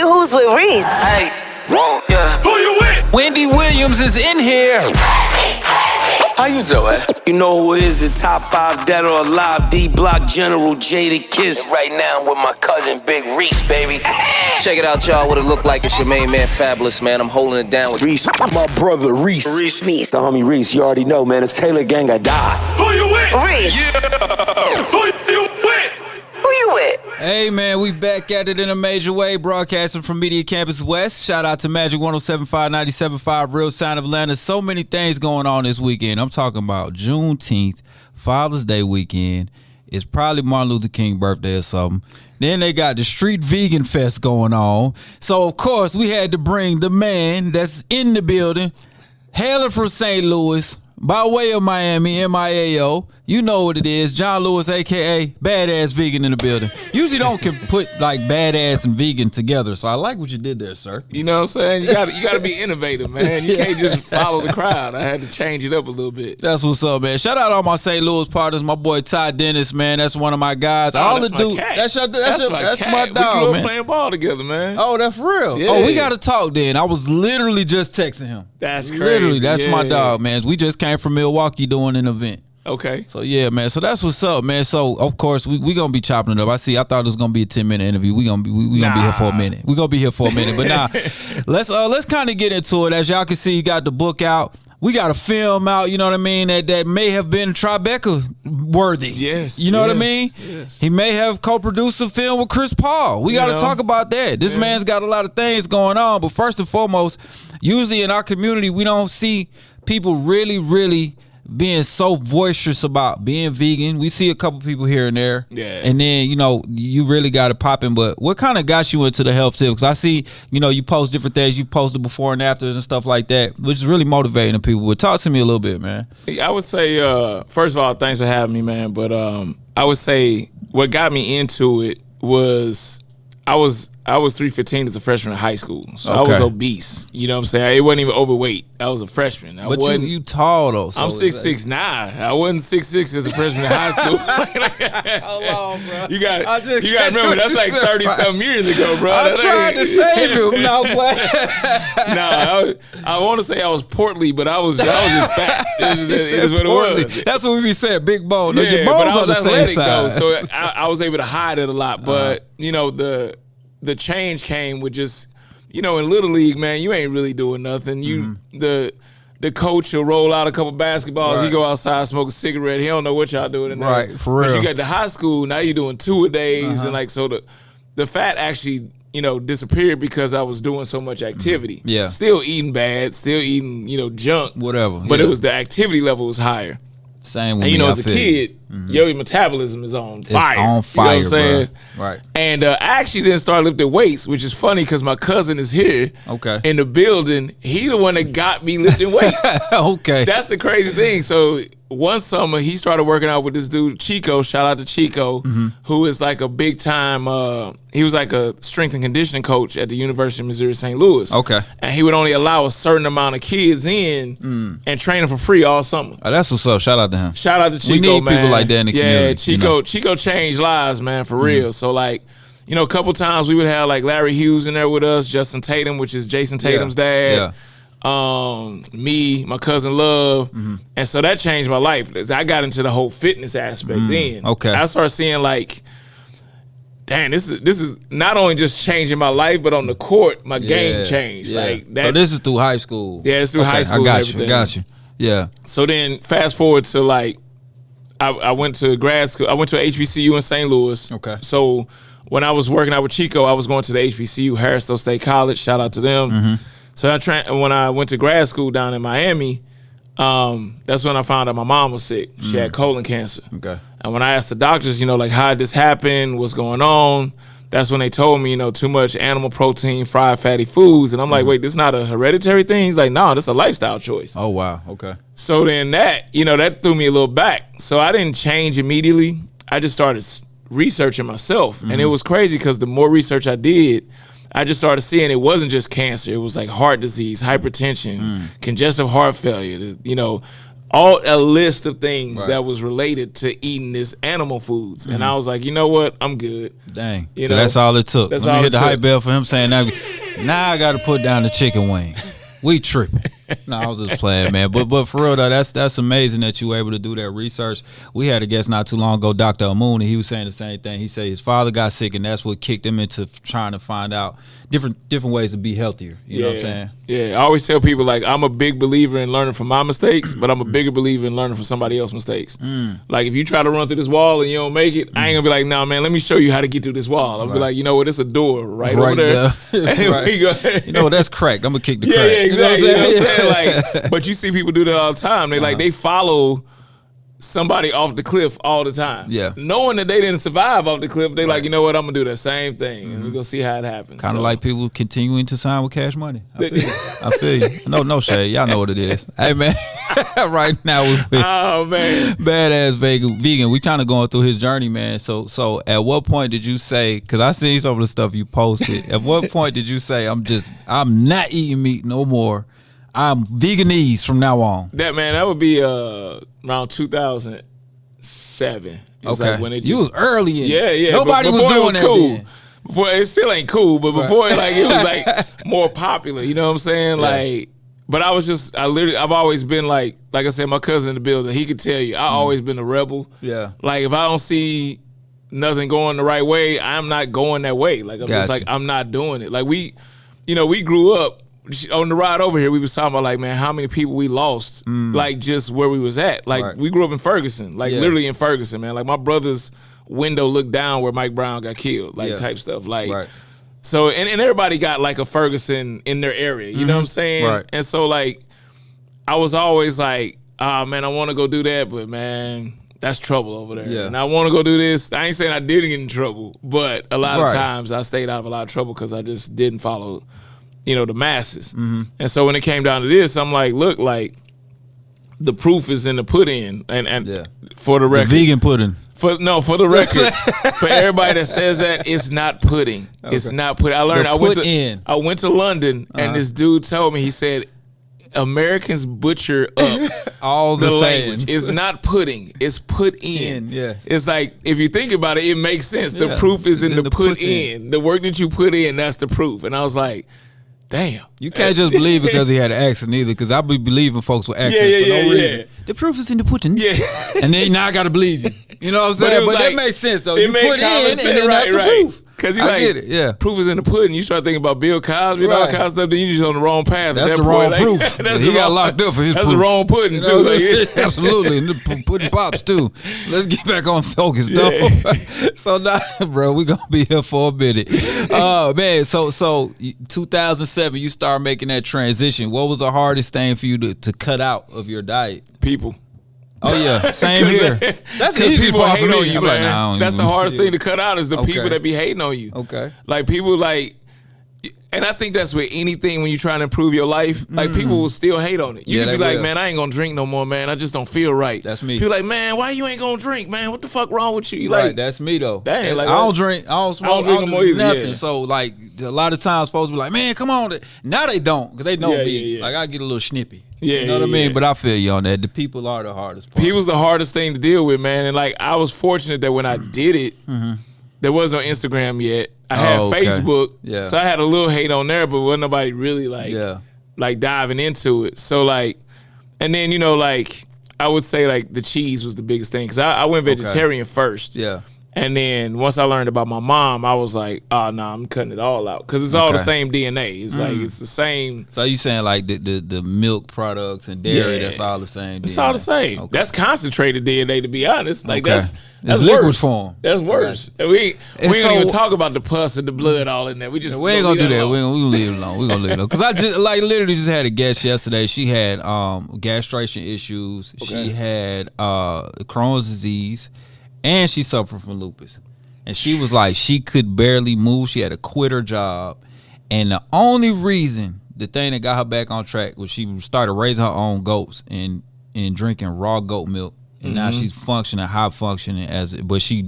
Who's with Reese? Hey, yeah. Who you with? Wendy Williams is in here. How you doing? You know who is the top 5 dead or alive? D-Block General Jada Kiss. And right now I'm with my cousin Big Reese, baby. Check it out, y'all. What it look like? It's your main man, Fabulous, man. I'm holding it down with Reese, my brother Reese. Reese. The homie Reese, you already know, man. It's Taylor Gang, I died. Who you with? Reese. Yeah. Who you with? Who you with? Hey, man, we back at it in a major way, broadcasting from Media Campus West. Shout out to Magic 107.5, 97.5, Real Sound of Atlanta. So many things going on this weekend. I'm talking about Juneteenth, Father's Day weekend. It's probably Martin Luther King birthday or something. Then they got the Street Vegan Fest going on. So, of course, we had to bring the man that's in the building, hailing from St. Louis, by way of Miami, MIAO. You know what it is. John Lewis, a.k.a. Badass Vegan in the building. Usually don't can put, like, badass and vegan together, so I like what you did there, sir. You know what I'm saying? You gotta be innovative, man. You can't just follow the crowd. I had to change it up a little bit. That's what's up, man. Shout out all my St. Louis partners. My boy Ty Dennis, man. That's one of my guys. Oh, all that's the my dude. cat. That's my dog, We grew up man. playing ball together, man. Oh, that's real. Yeah. Oh, we got to talk then. I was literally just texting him. That's crazy. Literally, that's Yeah. my dog, man. We just came from Milwaukee doing an event. Okay. So, yeah, man. So, that's what's up, man. So, of course, we going to be chopping it up. I thought it was going to be a 10-minute interview. We gonna be here for a minute. We're going to be here for a minute. But, nah, let's kind of get into it. As y'all can see, you got the book out. We got a film out, you know what I mean, that may have been Tribeca worthy. Yes. You know what I mean? Yes. He may have co-produced a film with Chris Paul. We got to talk about that. This man's got a lot of things going on. But first and foremost, usually in our community, we don't see people really being so boisterous about being vegan. We see a couple people here and there. Yeah. And then, you really got it popping. But what kind of got you into the health tip? Because I see, you post different things. You posted before and afters and stuff like that, which is really motivating to people. But talk to me a little bit, man. I would say, first of all, thanks for having me, man. But I would say what got me into it was I was 315 as a freshman in high school, so I was obese. You know what I'm saying? It wasn't even overweight. I was a freshman. But you tall though. So I'm 6'6" now. I wasn't 6'6" as a freshman in high school. Hold on, bro. You got to remember that's like 30-something years ago, bro. I tried to save him. No, I want to say I was portly, but I was just fat. It is what it was. That's what we be saying, big bone. No, Yeah, your but bones I are was the same athletic size. though, so I was able to hide it a lot. But the change came with just in Little League, man, you ain't really doing nothing. The coach will roll out a couple basketballs. Right. He go outside, smoke a cigarette. He don't know what y'all doing in there. Right, for real. But you got to high school, now you're doing 2 a days, and so the fat actually disappeared because I was doing so much activity. Yeah. Still eating bad, still eating junk. Whatever. But it was the activity level was higher. Same with And me, as a I feel kid, your metabolism is on fire. It's on fire, you know what I'm saying? bro. Right. And I actually didn't start lifting weights, which is funny because my cousin is here in the building. He the one that got me lifting weights. Okay. That's the crazy thing. So one summer, he started working out with this dude, Chico. Shout out to Chico, who is like a big time, he was like a strength and conditioning coach at the University of Missouri St. Louis. Okay. And he would only allow a certain amount of kids in and train them for free all summer. Oh, that's what's up. Shout out to him. Shout out to Chico, we need man. people like that in the community. Yeah, Chico changed lives, man, for real. So like, a couple times we would have like Larry Hughes in there with us, Justin Tatum, which is Jason Tatum's dad. Me, my cousin Love, and so that changed my life. I got into the whole fitness aspect then. Okay. I started seeing like, damn, this is not only just changing my life, but on the court, my game changed. Yeah. Like that. So this is through high school. Yeah, it's through high school. I and everything. got you. Yeah. So then fast forward to like, I went to grad school. I went to HBCU in St. Louis. Okay. So when I was working out with Chico, I was going to the HBCU, Harrisville State College. Shout out to them. So when I went to grad school down in Miami, that's when I found out my mom was sick. She had colon cancer. Okay. And when I asked the doctors, like how did this happen? What's going on? That's when they told me, too much animal protein, fried fatty foods. And I'm like, wait, this is not a hereditary thing? He's like, no, this is a lifestyle choice. Oh, wow. Okay. So then that threw me a little back. So I didn't change immediately. I just started researching myself. And it was crazy because the more research I did, I just started seeing it wasn't just cancer. It was like heart disease, hypertension, congestive heart failure, all a list of things Right. that was related to eating this animal foods, and I was like, you know what, I'm good. Dang. You So know, that's all it took. that's Let me all hit it the took. hype bell for him saying now I got to put down the chicken wings. We tripping. No, I was just playing, man. But for real though, that's amazing that you were able to do that research. We had a guest not too long ago, Dr. Amun, and he was saying the same thing. He said his father got sick, and that's what kicked him into trying to find out different ways to be healthier. You know what I'm saying? Yeah, I always tell people, like, I'm a big believer in learning from my mistakes, but I'm a bigger believer in learning from somebody else's mistakes. Like, if you try to run through this wall and you don't make it, I ain't gonna be like, nah, man, let me show you how to get through this wall. I'm gonna be like, you know what, it's a door right over there. Right. We go, You know what, that's cracked. I'm gonna kick the yeah, crack. yeah, exactly. You know what I'm saying? Like, but you see people do that all the time. They like, they follow somebody off the cliff all the time. Yeah. Knowing that they didn't survive off the cliff, they like, you know what, I'm gonna do that same thing, and we're gonna see how it happens. Kind of like people continuing to sign with Cash Money. I feel you. No shade. Y'all know what it is. Hey, man. Right now we're with oh man, Badass Vegan. We kind of going through his journey, man. So at what point did you say, because I seen some of the stuff you posted, at what point did you say, I'm not eating meat no more. I'm veganese from now on? that would be around 2007. It's Okay. like when it just, you was early in it. yeah. Nobody was before doing it was that cool. then. Before it still ain't cool, but before it was like more popular. You know what I'm saying? Like, but I've always been like I said, my cousin in the building, he could tell you, I always been a rebel. Yeah. Like, if I don't see nothing going the right way, I'm not going that way. Like, I'm just Gotcha. like, I'm not doing it. Like, we grew up on the ride over here. We was talking about, like, man, how many people we lost, like, just where we was at. Like, Right. we grew up in Ferguson, like, literally in Ferguson, man. Like, my brother's window looked down where Mike Brown got killed, like, type stuff. Like, Right. so, and everybody got, like, a Ferguson in their area. You know what I'm saying? Right. And so, like, I was always like, man, I want to go do that, but, man, that's trouble over there. Yeah. And I want to go do this. I ain't saying I didn't get in trouble, but a lot of Right. times I stayed out of a lot of trouble because I just didn't follow, the masses. And so when it came down to this, I'm like, look, like, the proof is in the pudding. And Yeah. for the The record, vegan pudding. for the record, for everybody that says that, it's not pudding. It's not pudding. I learned. The I went to London, and this dude told me, he said, Americans butcher up All the the sayings. language. It's not pudding. It's put in. Yeah. It's like, if you think about it, it makes sense. The Yeah. proof is in It's the in the put put in. in. The work that you put in, that's the proof. And I was like, damn. You can't just believe because he had an accent either, because I be believing folks with accents for no reason. yeah. The proof is in the pudding. Yeah. And then now I gotta believe you. You know what I'm But saying? it was But like- that makes sense though. It You made put common in and sense. then that's the proof. Because you I like, get it, yeah. proof is in the pudding. You start thinking about Bill Cosby and all Right. kinds of stuff, then you just on the wrong path. That's at the that wrong point. proof. That's He the got wrong- locked up for his That's proof. the wrong pudding, You too. know, Like, absolutely. And the pudding pops too. Let's get back on focus though. So now, bro, we gonna be here for a minute. Man, so 2007, you start making that transition. What was the hardest thing for you to cut out of your diet? people. Oh yeah, same here. That's the 'Cause easy people part for hate on me. you, I'm like, man. nah, I don't That's the even- hardest thing to cut out is the Okay. people that be hating on you. Okay. Like, people like, and I think that's with anything when you trying to improve your life. Like, people will still hate on it. You Yeah, can be they like, will. man, I ain't gonna drink no more, man. I just don't feel right. That's me. People like, man, why you ain't gonna drink, man? What the fuck wrong with you? You Right, like, that's me though. Dang, like, I don't drink, I don't smoke, I drink don't no more do either, nothing. yeah. So like a lot of times, folks be like, "Man, come on!" Now they don't, because they know Yeah, me. yeah, yeah. Like, I get a little snippy. Yeah, you know what I yeah, mean. yeah. But I feel you on that. The people are the hardest part. people's the hardest thing to deal with, man. And like, I was fortunate that when I did it, there was no Instagram yet. I had Oh, okay. Facebook, Yeah. so I had a little hate on there, but wasn't nobody really like, Yeah. like diving into it. So like, and then like, I would say like the cheese was the biggest thing, because I went vegetarian first. Yeah. And then once I learned about my mom, I was like, oh no, I'm cutting it all out, because it's all the Okay. same DNA. It's like, it's the same. So you saying like the milk products and dairy? Yeah. That's all the same. It's DNA. all the same. Okay. That's concentrated DNA, to be honest. Like, Okay. that's It's liquid worse. form. That's worse. And we And ain't even so- talk about the pus and the blood all in there. We just We ain't gonna do that. We alone. gonna leave it alone. We gonna leave it alone. Cause I just like literally just had a guest yesterday. She had gastration issues. She had Crohn's disease, and she suffered from lupus. And she was like, she could barely move. She had to quit her job, and the only reason, the thing that got her back on track, was she started raising her own goats and drinking raw goat milk. And now she's functioning, high functioning but she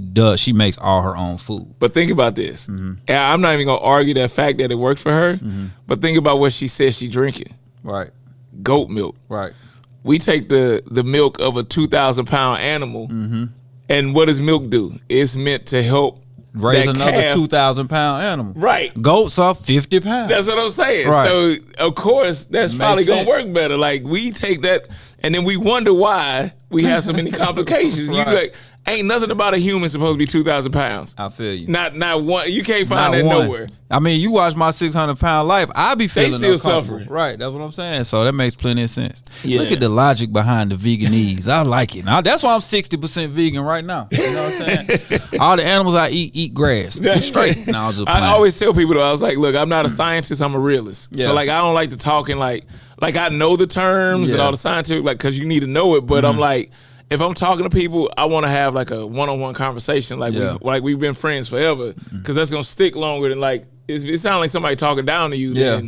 makes all her own food. But think about this. Mm-hmm. And I'm not even gonna argue that fact that it worked for her. But think about what she said she drinking. Right, Goat milk. right. we take the milk of a 2,000-pound animal, and what does milk do? It's meant to help raise that another calf. 2,000-pound animal. Right. Goats are 50 pounds. That's what I'm saying. Right. So of course that's Makes probably gonna sense. work better. Like we take that, and then we wonder why we have so many complications. You Right. be like, ain't nothing about a human supposed to be 2,000 pounds. I feel you. Not one. You can't find Not that one. nowhere. I mean, you watch my 600-pound life. I be feeling still uncomfortable. suffering. Right, that's what I'm saying. So that makes plenty of sense. Yeah. Look at the logic behind the veganese. I like it. Now that's why I'm 60% vegan right now. You know what I'm saying? All the animals I eat grass. I'm straight. No, I was just I playing. always tell people though, I was like, look, I'm not a scientist. I'm a realist. Yeah. So like, I don't like to talk in like I know the terms and Yeah. all the scientific, like, cause you need to know it. But I'm like, if I'm talking to people, I want to have like a one-on-one conversation, like Yeah. we've been friends forever, because that's gonna stick longer than like it sounds like somebody talking down to you. Yeah.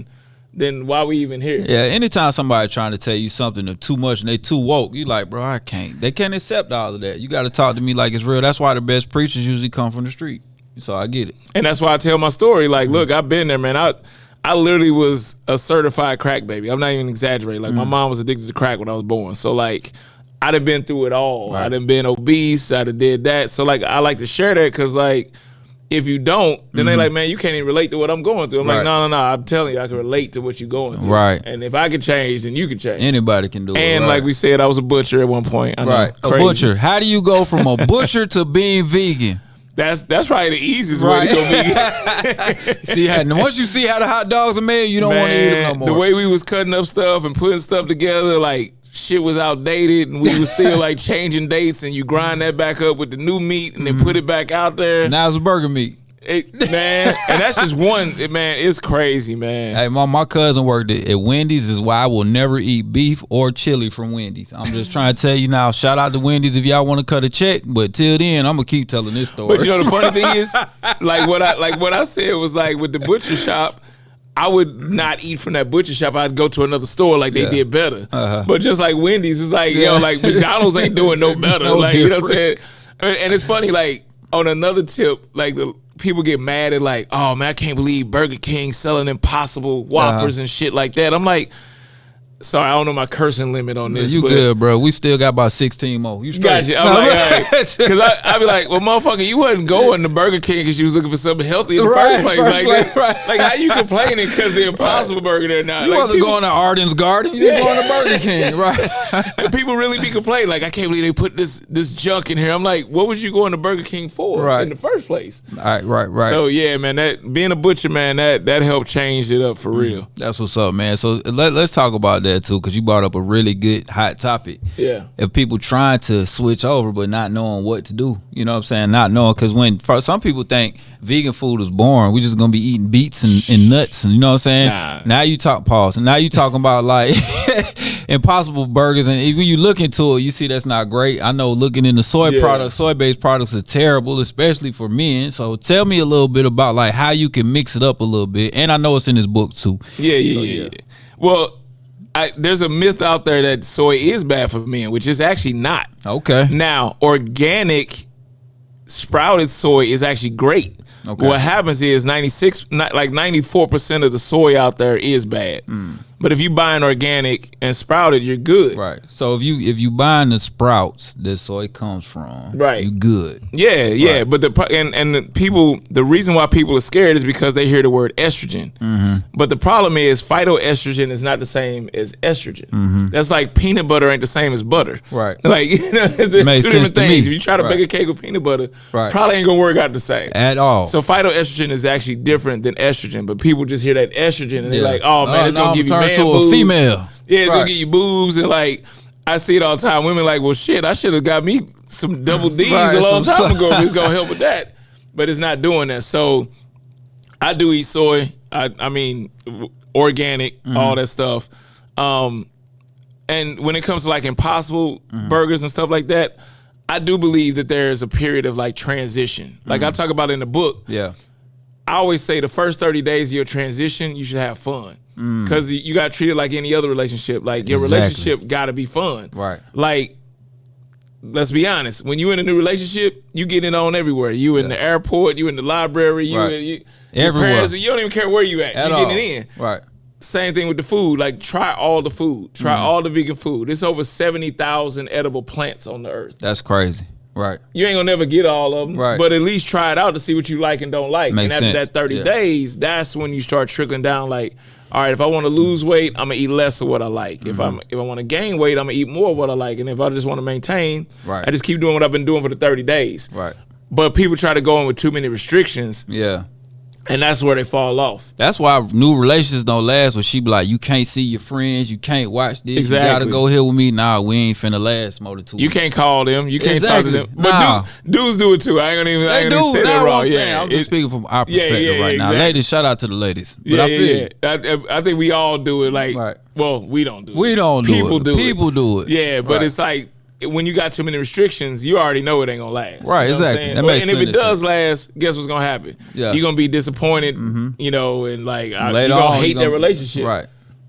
Then why we even here? Yeah, anytime somebody trying to tell you something that's too much and they too woke, you like, bro, I can't. They can't accept all of that. You got to talk to me like it's real. That's why the best preachers usually come from the street. So I get it. And that's why I tell my story. Like, look, I've been there, man. I literally was a certified crack baby. I'm not even exaggerating. Like, my mom was addicted to crack when I was born. So like, I done been through it all. Right. I done been obese. I done did that. So like, I like to share that because like, if you don't, then they like, man, you can't even relate to what I'm going through. I'm Right. like, no. I'm telling you, I can relate to what you're going through. Right. And if I can change, then you can change. Anybody can do it. And right. like we said, I was a butcher at one point. I know, right, a crazy. butcher. How do you go from a butcher to being vegan? That's probably the easiest way to go vegan. See how once you see how the hot dogs are made, you don't want to eat them no more. The way we was cutting up stuff and putting stuff together, like shit was outdated, and we was still like changing dates, and you grind that back up with the new meat, and then put it back out there. Now it's a burger meat. Man, and that's just one. Man, it's crazy, man. Hey, my cousin worked at Wendy's. Is why I will never eat beef or chili from Wendy's. I'm just trying to tell you now. Shout out to Wendy's if y'all want to cut a check. But till then, I'm gonna keep telling this story. But you know the funny thing is, like what I said was like with the butcher shop. I would not eat from that butcher shop. I'd go to another store like they did better. But just like Wendy's, it's like, yo, like McDonald's ain't doing no better. No like, you know what I'm different. saying? And it's funny, like on another tip, like the people get mad at like, oh man, I can't believe Burger King selling Impossible Whoppers and shit like that. I'm like, sorry, I don't know my cursing limit on this. You but good, bro? We still got about 16 more. You straight? Gotcha. I'm like, because I be like, well, motherfucker, you wasn't going to Burger King because you was looking for something healthy in the first place. Like how you complaining because the Impossible Burger there now? You like, wasn't going to Arden's Garden. You was going to Burger King, right? And people really be complaining, like, I can't believe they put this junk in here. I'm like, what was you going to Burger King for in the first place? Right. So yeah, man, that being a butcher, man, that helped change it up for real. That's what's up, man. So let's talk about that too, because you brought up a really good hot topic. Yeah. If people trying to switch over but not knowing what to do, you know what I'm saying? Not knowing, because for some people think vegan food is boring. We just gonna be eating beets and nuts, and you know what I'm saying? Nah. Now you now you talking about like Impossible Burgers, and when you look into it, you see that's not great. I know looking into soy-based products are terrible, especially for men. So tell me a little bit about like how you can mix it up a little bit. And I know it's in this book too. Yeah. Well, there's a myth out there that soy is bad for men, which is actually not. Okay. Now, organic sprouted soy is actually great. Okay. What happens is 94% of the soy out there is bad. But if you buy an organic and sprouted, you're good. Right. So if you buying the sprouts that soy comes from, Right. you good. Yeah. Right. But the reason why people are scared is because they hear the word estrogen. But the problem is phytoestrogen is not the same as estrogen. That's like peanut butter ain't the same as butter. Right. Like, you know, it's Makes two sense different to me. things. If you try to Right. bake a cake with peanut butter, Right. probably ain't gonna work out the same. At all. So phytoestrogen is actually different than estrogen, but people just hear that estrogen and they're Yeah. like, oh man, it's gonna give you turn man to boobs. a female. Yeah, it's Right. gonna give you boobs, and like I see it all the time. Women like, well, shit, I should have got me some double D's Right, a long some- time ago. If it's gonna help with that, but it's not doing that. So I do eat soy. I mean, organic, all that stuff. And when it comes to like Impossible burgers and stuff like that, I do believe that there is a period of like transition. Like I talk about in the book. Yeah. I always say the first 30 days of your transition, you should have fun. Because you got to treat it like any other relationship. Like your Exactly. relationship got to be fun. Right. Like, let's be honest. When you in a new relationship, you get it on everywhere. You in the airport, you in the library, Right. your Everywhere. parents, you don't even care where you at. At You all. getting it in. Right. same thing with the food. Like, try all the food. Try all the vegan food. There's over 70,000 edible plants on the earth. That's crazy. Right. You ain't gonna never get all of them, right. but at least try it out to see what you like and don't like. Makes and after sense. that 30 days, that's when you start trickling down. Like, all right, if I want to lose weight, I'm gonna eat less of what I like. If I want to gain weight, I'm gonna eat more of what I like. And if I just want to maintain, I just keep doing what I've been doing for the 30 days. Right. But people try to go in with too many restrictions. Yeah. And that's where they fall off. That's why new relationships don't last. When she be like, you can't see your friends, you can't watch this. Exactly. You gotta go here with me. Nah, we ain't finna last more than 2 weeks. You can't call them. You can't talk to them. But Nah. dudes do it too. I ain't gonna even say that wrong. Yeah, I'm just speaking from our perspective right now. exactly. Ladies, shout out to the ladies. But Yeah, I feel you. I think we all do it. Like, Right. well, we don't do it. We don't do People it. do it. People do it. Yeah, but Right. it's like when you got too many restrictions, you already know it ain't gonna last. Right, You know what I'm exactly. saying? That makes and if it plenty of does last, guess what's gonna happen? Yeah. You're gonna be disappointed, you know, and like you're Later gonna on, hate you that gonna- relationship. Right.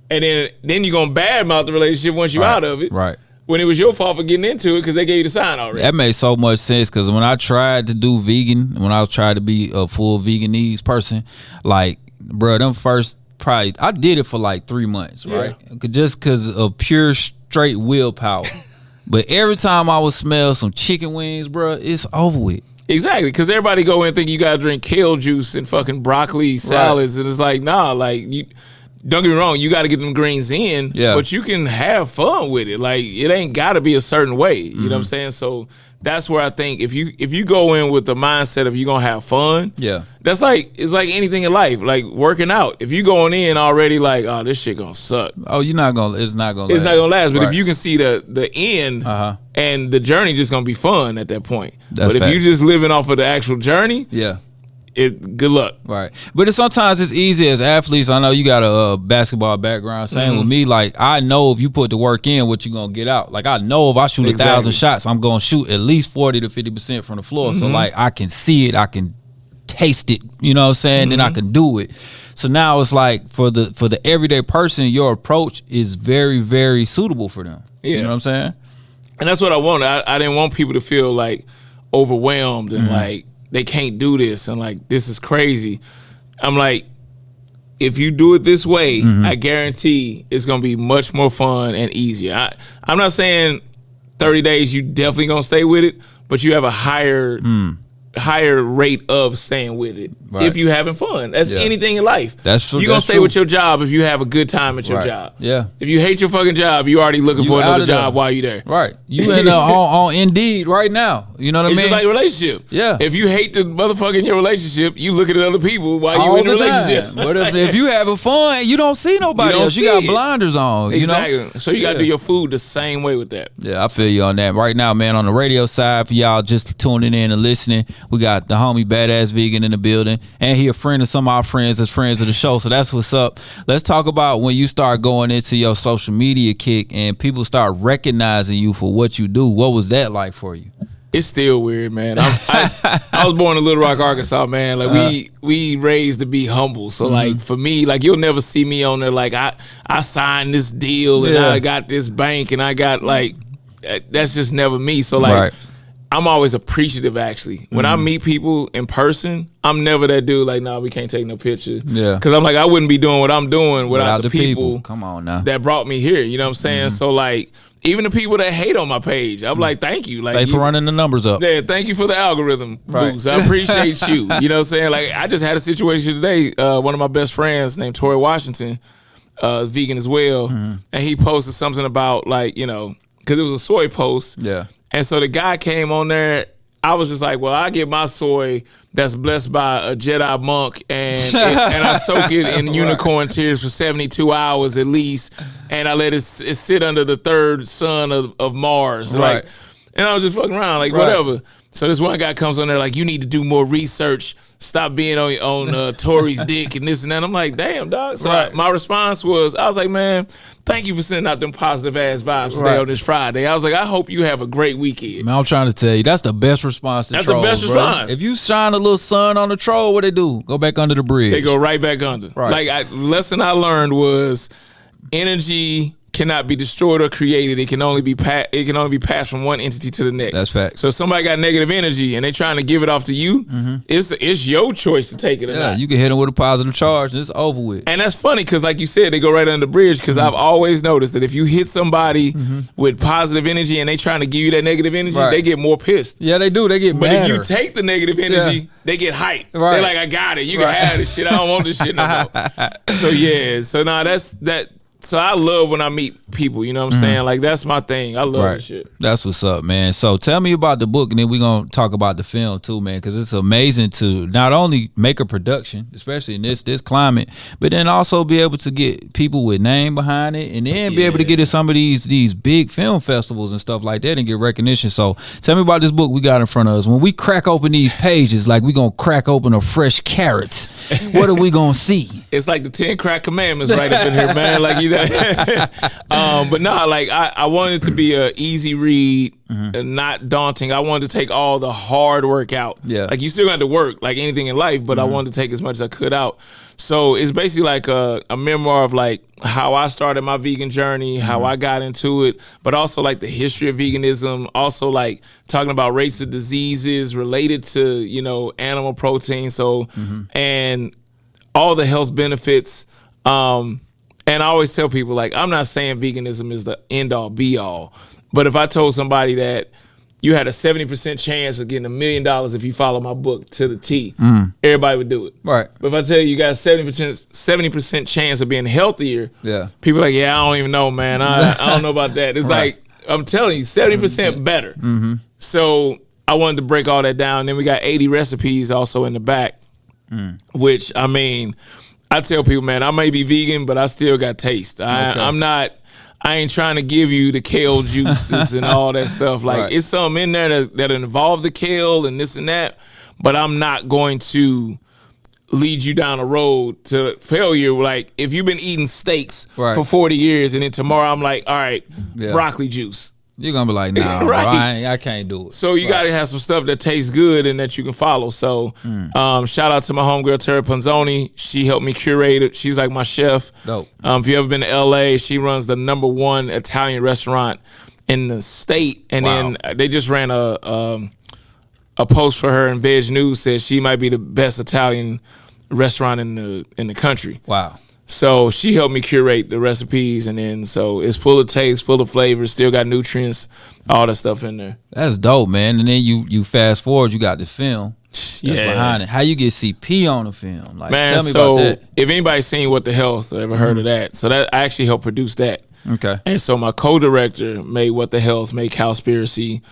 And then you're gonna badmouth the relationship once you're out of it. Right. When it was your fault for getting into it because they gave you the sign already. That made so much sense because when I tried to do vegan, when I was trying to be a full veganese person, like, bro, them first probably, I did it for like 3 months, right? Just because of pure straight willpower. But every time I would smell some chicken wings, bro, it's over with. Exactly, because everybody go in and think you gotta drink kale juice and fucking broccoli salads, and it's like, nah, like you. Don't get me wrong, you got to get them greens in, but you can have fun with it. Like, it ain't got to be a certain way. You know what I'm saying? So that's where I think if you go in with the mindset of you gonna have fun, that's like, it's like anything in life, like working out. If you going in already like, oh, this shit gonna suck. Oh, it's not gonna last. It's not gonna last. But if you can see the end and the journey just gonna be fun at that point. But if you just living off of the actual journey, good luck. Right. But sometimes it's easy as athletes. I know you got a basketball background. Same with me. Like, I know if you put the work in, what you're going to get out. Like, I know if I shoot 1,000 shots, I'm going to shoot at least 40 to 50% from the floor. So, like, I can see it. I can taste it. You know what I'm saying? Then I can do it. So now it's like for the everyday person, your approach is very, very suitable for them. You know what I'm saying? And that's what I wanted. I didn't want people to feel like overwhelmed and like, they can't do this and like this is crazy. I'm like, if you do it this way, I guarantee it's gonna be much more fun and easier. I'm not saying 30 days you definitely gonna stay with it, but you have a higher rate of staying with it if you having fun. That's anything in life. That's you gonna stay with your job if you have a good time at your job. Yeah. If you hate your fucking job, you already looking for another job while you there. Right. You in on Indeed right now. You know what I mean? It's just like a relationship. Yeah. If you hate the motherfucker in your relationship, you looking at other people while you in the relationship. But if you having fun, you don't see nobody else. You got blinders on. Exactly. You know? So you got to do your food the same way with that. Yeah, I feel you on that. Right now, man, on the radio side, for y'all just tuning in and listening, we got the homie Badass Vegan in the building, and he a friend of some of our friends that's friends of the show, so that's what's up. Let's talk about when you start going into your social media kick and people start recognizing you for what you do. What was that like for you? It's still weird, man. I was born in Little Rock, Arkansas, man. Like we raised to be humble. So like for me, like you'll never see me on there like I signed this deal and I got this bank and I got like that's just never me. So like I'm always appreciative actually. When I meet people in person, I'm never that dude like, nah, we can't take no picture. Yeah. Cause I'm like, I wouldn't be doing what I'm doing without the people. Come on now. That brought me here. You know what I'm saying? So like even the people that hate on my page, I'm like, thank you. Like, thanks for running the numbers up. Yeah, thank you for the algorithm boost. I appreciate you. You know what I'm saying? Like, I just had a situation today. One of my best friends named Tori Washington, vegan as well, and he posted something about like, you know, because it was a soy post. Yeah. And so the guy came on there. I was just like, well, I get my soy that's blessed by a Jedi monk and I soak it in unicorn tears for 72 hours at least, and I let it sit under the third sun of Mars. Like, and I was just fucking around, like, whatever. So this one guy comes on there like, you need to do more research. Stop being on Tory's dick and this and that. I'm like, damn, dog. So my response was, I was like, man, thank you for sending out them positive ass vibes today on this Friday. I was like, I hope you have a great weekend. Man, I'm trying to tell you, that's the best response to trolls. That's the best response. If you shine a little sun on the troll, what they do? Go back under the bridge. They go right back under. Like, lesson I learned was energy cannot be destroyed or created. It can only be passed from one entity to the next. That's fact. So if somebody got negative energy and they trying to give it off to you, it's your choice to take it or not. You can hit them with a positive charge and it's over with. And that's funny because, like you said, they go right under the bridge. Because I've always noticed that if you hit somebody with positive energy and they trying to give you that negative energy, they get more pissed. Yeah, they do. They get But madder. if you take the negative energy, they get hyped. Right. They're like, I got it. You can have this shit. I don't want this shit no more. So yeah. So now that's that. So I love when I meet people, you know what I'm saying? Like, that's my thing. I love this shit. That's what's up, man. So tell me about the book, and then we're going to talk about the film too, man, because it's amazing to not only make a production, especially in this climate, but then also be able to get people with name behind it, and then be able to get in some of these big film festivals and stuff like that and get recognition. So tell me about this book we got in front of us. When we crack open these pages, like we going to crack open a fresh carrot, what are we going to see? It's like the 10 crack commandments right up in here, man. Like, you know. But no, like I wanted it to be a easy read and not daunting. I wanted to take all the hard work out. Yeah. Like, you still got to work like anything in life, but I wanted to take as much as I could out. So it's basically like a memoir of like how I started my vegan journey, how I got into it, but also like the history of veganism, also like talking about rates of diseases related to, you know, animal protein. So, and all the health benefits. And I always tell people, like, I'm not saying veganism is the end all be all, but if I told somebody that you had a 70% chance of getting $1 million if you follow my book to the T, everybody would do it. Right. But if I tell you got a 70% chance of being healthier, people are like, yeah, I don't even know, man. I don't know about that. It's like, I'm telling you, 70% better. So I wanted to break all that down. Then we got 80 recipes also in the back, which, I mean, I tell people, man, I may be vegan, but I still got taste. I ain't trying to give you the kale juices and all that stuff. Like, it's something in there that involve the kale and this and that, but I'm not going to lead you down a road to failure. Like, if you've been eating steaks for 40 years and then tomorrow I'm like, all right, broccoli juice. You're going to be like, nah, bro, I can't do it. So you got to have some stuff that tastes good and that you can follow. So shout out to my homegirl, Terry Panzoni. She helped me curate it. She's like my chef. Dope. If you ever been to L.A., she runs the #1 Italian restaurant in the state. And then they just ran a post for her in Veg News, said she might be the best Italian restaurant in the country. Wow. So she helped me curate the recipes, and then so it's full of taste, full of flavors, still got nutrients, all that stuff in there. That's dope, man. And then you fast forward, you got the film. That's behind it. How you get CP on the film? Like, man, tell me about that. If anybody's seen What the Health or ever heard of that, so that I actually helped produce that. Okay. And so my co-director made What the Health, made Cowspiracy.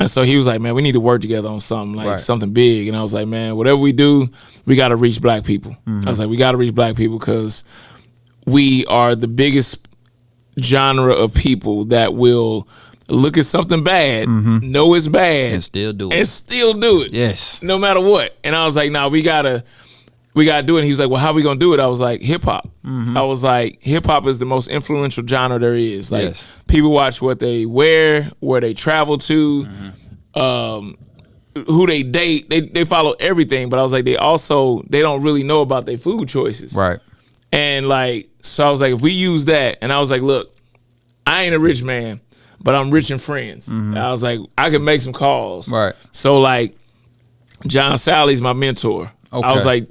And so he was like, man, we need to work together on something, like something big. And I was like, man, whatever we do, we got to reach black people. I was like, we got to reach black people because we are the biggest genre of people that will look at something bad, know it's bad, and still do it. Yes. No matter what. And I was like, nah, we gotta do it. And he was like, well, how we gonna do it? I was like, hip hop. I was like, hip hop is the most influential genre there is. Like, people watch what they wear, where they travel to, who they date. They follow everything. But I was like, they don't really know about their food choices. Right. And like, so I was like, if we use that, and I was like, look, I ain't a rich man, but I'm rich in friends. I was like, I can make some calls. Right. So like, John Sally's my mentor. Okay. I was like,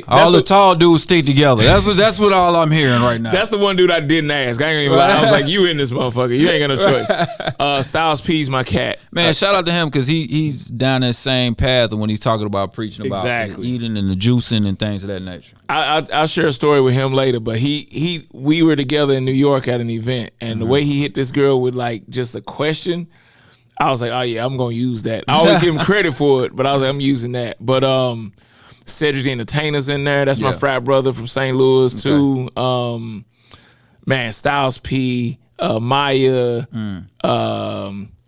all the tall dudes stick together. That's what all I'm hearing right now. That's the one dude I didn't ask. I ain't even lie. I was like, you in this motherfucker. You ain't got no choice. Styles P's my cat. Man, shout out to him because he's down that same path when he's talking about preaching about eating and the juicing and things of that nature. I'll share a story with him later, but we were together in New York at an event, and the way he hit this girl with like just a question, I was like, oh yeah, I'm gonna use that. I always give him credit for it, but I was like, I'm using that. But Cedric the Entertainer's in there. That's my frat brother from St. Louis too. Man, Styles P, Maya,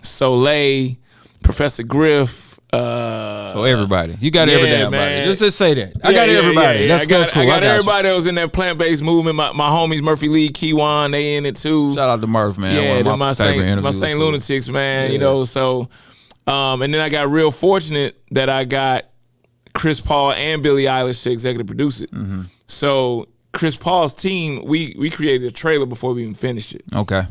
Soleil, Professor Griff. So everybody, you got every damn body. Just say that. I got everybody. That's cool. I got everybody that was in that plant-based movement. My homies Murphy Lee, Keywan, they in it too. Shout out to Murph, man. Yeah, they're my St. Lunatics, man. You know, so and then I got real fortunate that I got Chris Paul and Billie Eilish to executive produce it. So Chris Paul's team, we created a trailer before we even finished it. Okay.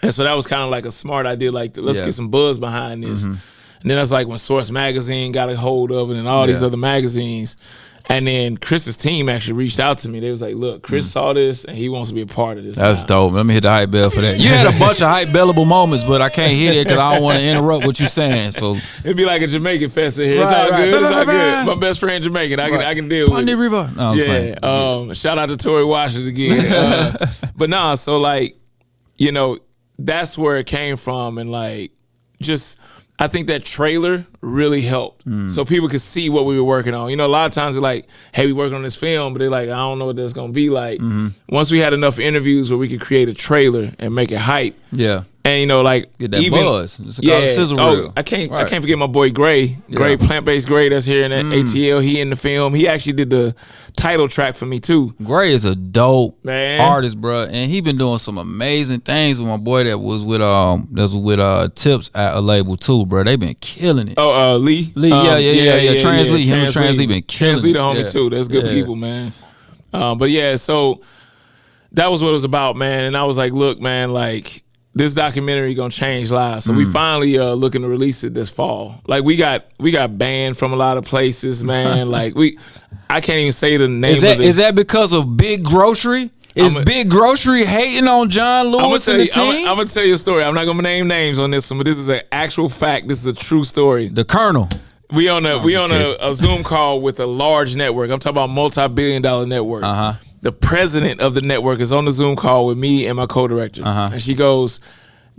And so that was kind of like a smart idea, like let's get some buzz behind this. And then that's like when Source Magazine got a hold of it and all these other magazines. And then Chris's team actually reached out to me. They was like, look, Chris saw this and he wants to be a part of this. That's dope. Let me hit the hype bell for that. You had a bunch of hype bellable moments, but I can't hit it because I don't want to interrupt what you're saying. So it'd be like a Jamaican fest in here. It's all good. It's all good. My best friend Jamaican. I can deal with it. River. No, yeah. Shout out to Tory Washington again. But nah, so like, you know, that's where it came from. And like, just, I think that trailer really helped. So people could see what we were working on. You know, a lot of times they're like, hey, we working on this film, but they're like, I don't know what that's going to be like. Once we had enough interviews where we could create a trailer and make it hype. Yeah. And, you know, like, get that even buzz. It's called a sizzle reel. I can't forget my boy Gray. Gray, plant-based Gray that's here in that ATL. He in the film. He actually did the title track for me too. Gray is a dope artist, bro, and he been doing some amazing things with my boy that was with Tips at a label too, bro. They been killing it. Oh, Lee. Trans Lee. Him and Trans Lee been killing Trans Lee it. the homie too. That's good people, man. But yeah, so that was what it was about, man. And I was like, look, man, like, this documentary gonna change lives. So we finally looking to release it this fall. Like we got banned from a lot of places, man. Like I can't even say the name of this. Is that because of Big Grocery? Is Big Grocery hating on John Lewis and the team? I'm gonna tell you a story. I'm not gonna name names on this one, but this is an actual fact. This is a true story. The Colonel. We on a Zoom call with a large network. I'm talking about multi-billion-dollar network. The president of the network is on the Zoom call with me and my co-director. And she goes,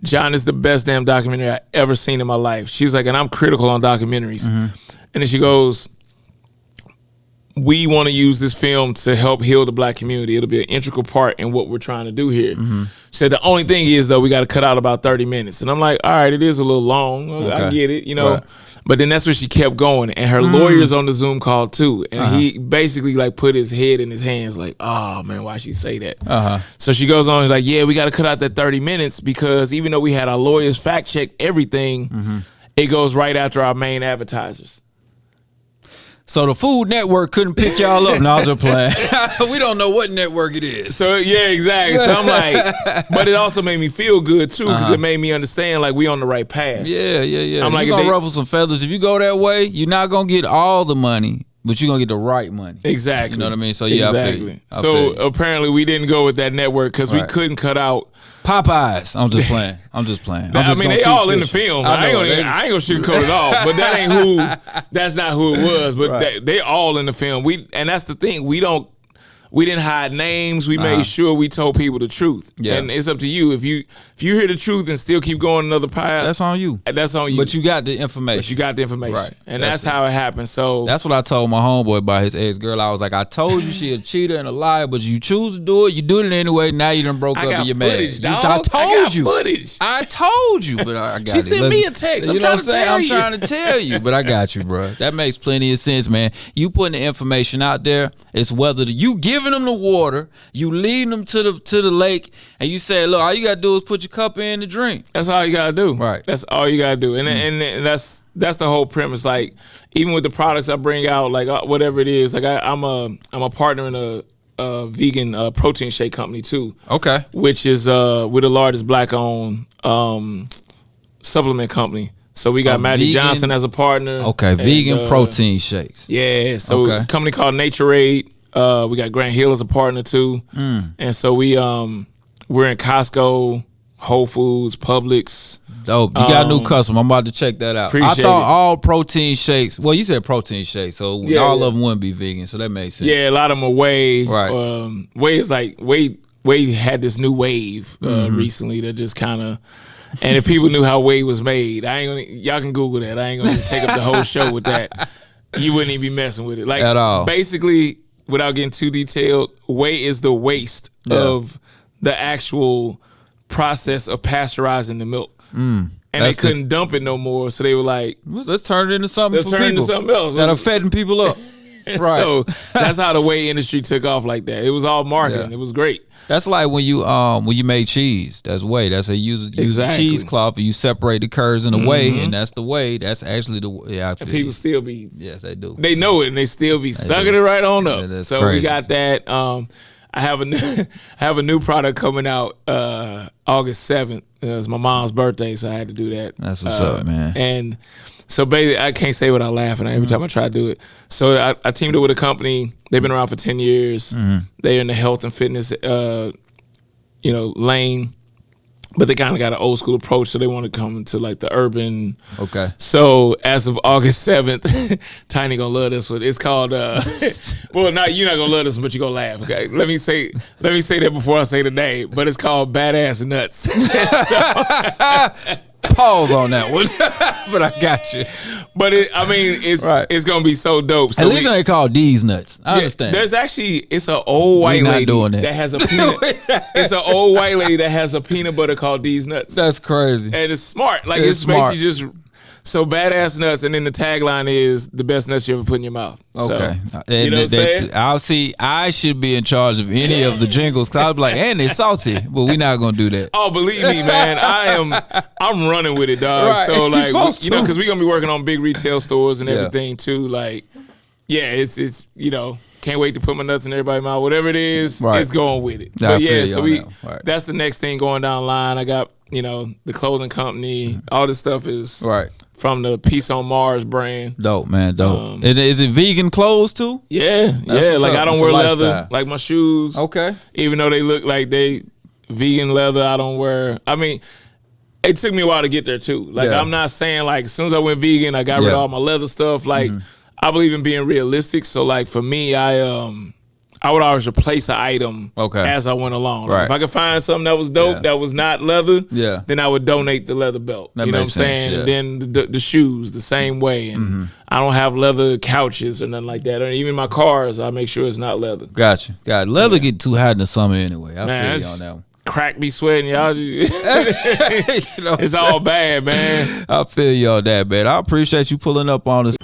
John, is the best damn documentary I ever seen in my life. She's like, and I'm critical on documentaries. And then she goes, we want to use this film to help heal the black community. It'll be an integral part in what we're trying to do here. She said, the only thing is, though, we got to cut out about 30 minutes. And I'm like, all right, it is a little long. I get it, you know. Right. But then that's where she kept going. And her lawyer's on the Zoom call, too. And he basically, like, put his head in his hands, like, oh, man, why'd she say that? So she goes on, she's like, yeah, we got to cut out that 30 minutes because even though we had our lawyers fact-check everything, it goes right after our main advertisers. So the Food Network couldn't pick y'all up. No, I was just playing. We don't know what network it is. So yeah, exactly. So I'm like, but it also made me feel good too because it made me understand like we on the right path. Yeah. I'm like, you're gonna ruffle some feathers. If you go that way, you're not gonna get all the money, but you're gonna get the right money. Exactly. You know what I mean? So yeah, exactly. So apparently we didn't go with that network because we couldn't cut out Popeyes. I'm just playing. I mean, they all in the film. I ain't gonna sugarcoat it all, but that ain't who. That's not who it was. But they all in the film. And that's the thing. We didn't hide names. We made sure we told people the truth. Yeah. And it's up to you. If you hear the truth and still keep going another path, that's on you. That's on you. But you got the information. Right. And that's how it happened. So that's what I told my homeboy about his ex-girl. I was like, I told you she a cheater and a liar, but you choose to do it. You do it anyway. Now you done broke up and you're mad. I told you. I told you, but I got she it. She sent me a text. I'm trying to tell you, but I got you, bro. That makes plenty of sense, man. You putting the information out there. It's whether you giving them the water, you leading them to the lake, and you say, look, all you gotta do is put your cup in and drink. That's all you gotta do. Right. That's all you gotta do. And that's the whole premise. Like even with the products I bring out, like whatever it is, like I'm a partner in a vegan protein shake company too. Okay. Which is we're the largest black-owned supplement company. So we got Magic Johnson as a partner. Okay, vegan protein shakes. Yeah, so a company called Naturate. We got Grant Hill as a partner too. And so we're in Costco, Whole Foods, Publix. Dope. You got a new customer. I'm about to check that out. I thought all protein shakes. Well, you said protein shakes, so all of them wouldn't be vegan. So that makes sense. Yeah, a lot of them are whey. Right. Whey is like whey had this new wave recently that just kind of. And if people knew how whey was made, y'all can Google that. I ain't gonna take up the whole show with that. You wouldn't even be messing with it. Like at all. Basically, without getting too detailed, whey is the waste of the actual process of pasteurizing the milk. And they couldn't dump it no more, so they were like, let's turn it into something else that are fetting people up. Right. So that's how the whey industry took off like that. It was all marketing. It was great. That's like when you made cheese. That's whey. That's a use cheesecloth and you separate the curds in the whey, and that's the whey. That's actually the and people still be they do. They know it and they still be sucking it right on up. Yeah, so crazy. we got that. I have a new product coming out August 7th. It was my mom's birthday, so I had to do that. That's what's up, man. And so basically, I can't say without laughing every time I try to do it. So I teamed up with a company. They've been around for 10 years. They're in the health and fitness, lane. But they kind of got an old school approach, so they want to come into like the urban. Okay. So as of August 7th, Tiny gonna love this one. It's called well, you're not gonna love this one, but you're gonna laugh. Okay. Let me say that before I say the name. But it's called Badass Nuts. Pause on that one, but I got you. But it's gonna be so dope. So at least they call D's nuts. I understand. There's actually it's an old white lady that has a peanut. It's an old white lady that has a peanut butter called D's nuts. That's crazy. And it's smart. Like it's basically just so Badass Nuts, and then the tagline is the best nuts you ever put in your mouth. Okay. So, you know what I'm saying? I should be in charge of any of the jingles because I'll be like, and it's salty, but we're not gonna do that. Oh, believe me, man, I'm running with it, dog. Right. So like, because we're gonna be working on big retail stores and everything too. Like, yeah, it's can't wait to put my nuts in everybody's mouth. Whatever it is, it's going with it. But yeah, so that's the next thing going down the line. I got the clothing company. All this stuff is from the Peace on Mars brand. Dope, man, dope. Is it vegan clothes too? Yeah. Like I don't wear leather, like my shoes. Okay. Even though they look like they vegan leather, I don't wear. I mean, it took me a while to get there too. Like I'm not saying like as soon as I went vegan, I got rid of all my leather stuff. Like I believe in being realistic. So like for me, I would always replace an item as I went along. Like if I could find something that was dope that was not leather, then I would donate the leather belt. You know what I'm saying? Yeah. And then the shoes the same way. And I don't have leather couches or nothing like that. Or even my cars, I make sure it's not leather. Gotcha. Leather get too hot in the summer anyway. I feel you on that one. Crack be sweating, y'all. It's all bad, man. I feel you on that, man. I appreciate you pulling up on us.